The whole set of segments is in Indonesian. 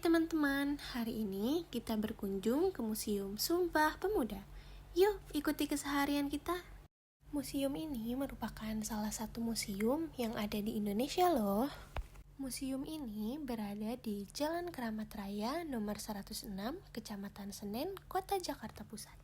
teman-teman, hari ini kita berkunjung ke Museum Sumpah Pemuda. Yuk, ikuti keseharian kita. Museum ini merupakan salah satu museum yang ada di Indonesia loh. Museum ini berada di Jalan Keramat Raya nomor 106, Kecamatan Senen, Kota Jakarta Pusat.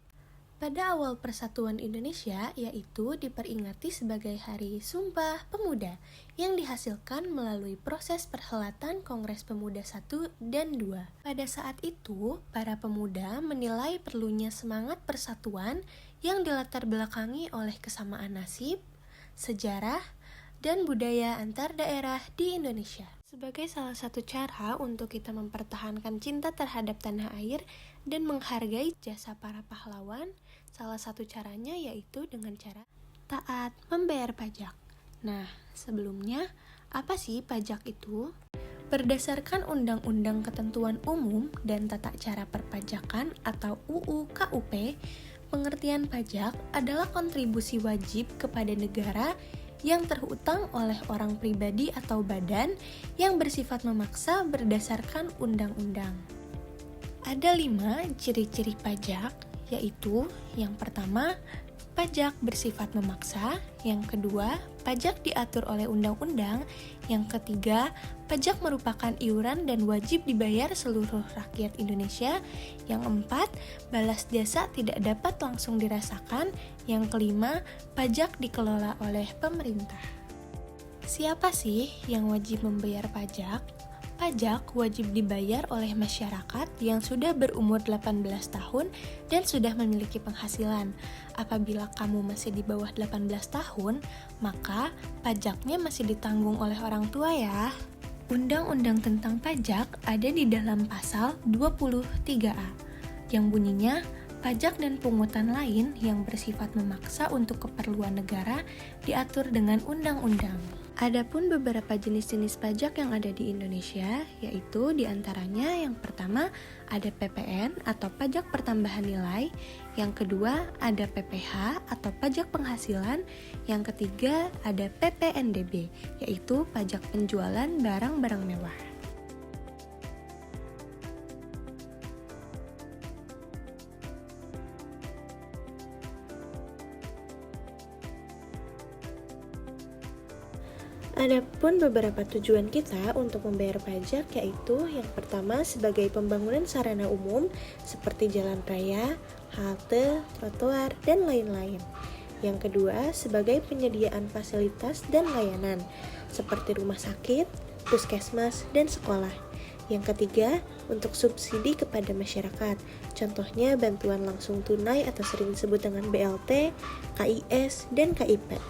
Pada awal Persatuan Indonesia, yaitu diperingati sebagai Hari Sumpah Pemuda, yang dihasilkan melalui proses perhelatan Kongres Pemuda 1 dan 2. Pada saat itu, para pemuda menilai perlunya semangat persatuan yang dilatar belakangi oleh kesamaan nasib, sejarah, dan budaya antar daerah di Indonesia. Sebagai salah satu cara untuk kita mempertahankan cinta terhadap tanah air dan menghargai jasa para pahlawan, salah satu caranya yaitu dengan cara taat membayar pajak. Nah, sebelumnya, apa sih pajak itu? Berdasarkan Undang-Undang Ketentuan Umum dan Tata Cara Perpajakan atau UU KUP, pengertian pajak adalah kontribusi wajib kepada negara yang terhutang oleh orang pribadi atau badan yang bersifat memaksa berdasarkan undang-undang. Ada 5 ciri-ciri pajak, yaitu yang pertama, pajak bersifat memaksa, yang kedua, pajak diatur oleh undang-undang, yang ketiga, pajak merupakan iuran dan wajib dibayar seluruh rakyat Indonesia, yang keempat, balas jasa tidak dapat langsung dirasakan, yang kelima, pajak dikelola oleh pemerintah. Siapa sih yang wajib membayar pajak? Pajak wajib dibayar oleh masyarakat yang sudah berumur 18 tahun dan sudah memiliki penghasilan. Apabila kamu masih di bawah 18 tahun, maka pajaknya masih ditanggung oleh orang tua ya. Undang-undang tentang pajak ada di dalam pasal 23A, yang bunyinya, pajak dan pungutan lain yang bersifat memaksa untuk keperluan negara diatur dengan undang-undang. Adapun beberapa jenis-jenis pajak yang ada di Indonesia, yaitu diantaranya yang pertama ada PPN atau pajak pertambahan nilai, yang kedua ada PPH atau pajak penghasilan, yang ketiga ada PPNBB, yaitu pajak penjualan barang-barang mewah. Adapun beberapa tujuan kita untuk membayar pajak yaitu yang pertama sebagai pembangunan sarana umum seperti jalan raya, halte, trotoar, dan lain-lain. Yang kedua sebagai penyediaan fasilitas dan layanan seperti rumah sakit, puskesmas, dan sekolah. Yang ketiga untuk subsidi kepada masyarakat, contohnya bantuan langsung tunai atau sering disebut dengan BLT, KIS, dan KIP.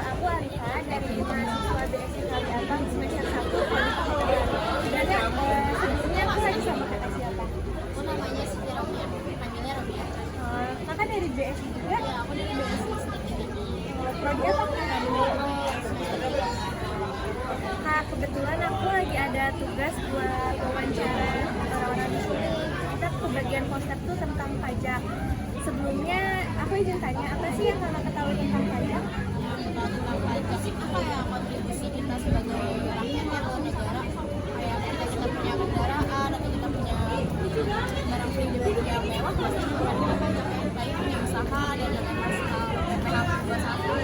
Aku Arifah dari mahasiswa BSI Kaliabang semester 1. Sebelumnya aku lagi sama kakak siapa? Aku namanya Siti Romia, panggilnya Romia. Kakak dari BSI juga? Ya, aku dari BSI STIK. Prodi apa kakak? Kak, kebetulan aku lagi ada tugas buat wawancara orang-orang di sini. Kita ke bagian konsep tuh tentang pajak. Sebelumnya aku izin tanya, apa sih yang kakak ketahui tentang pajak? Kontribusi apa ya? Kontribusi kita sebagai rakyat ya ke negara. Kayak ketika kita punya kendaraan atau kita punya barang pribadi yang mewah, pasti kita punya pajak ya. Baik punya usaha dan dengan PPH 21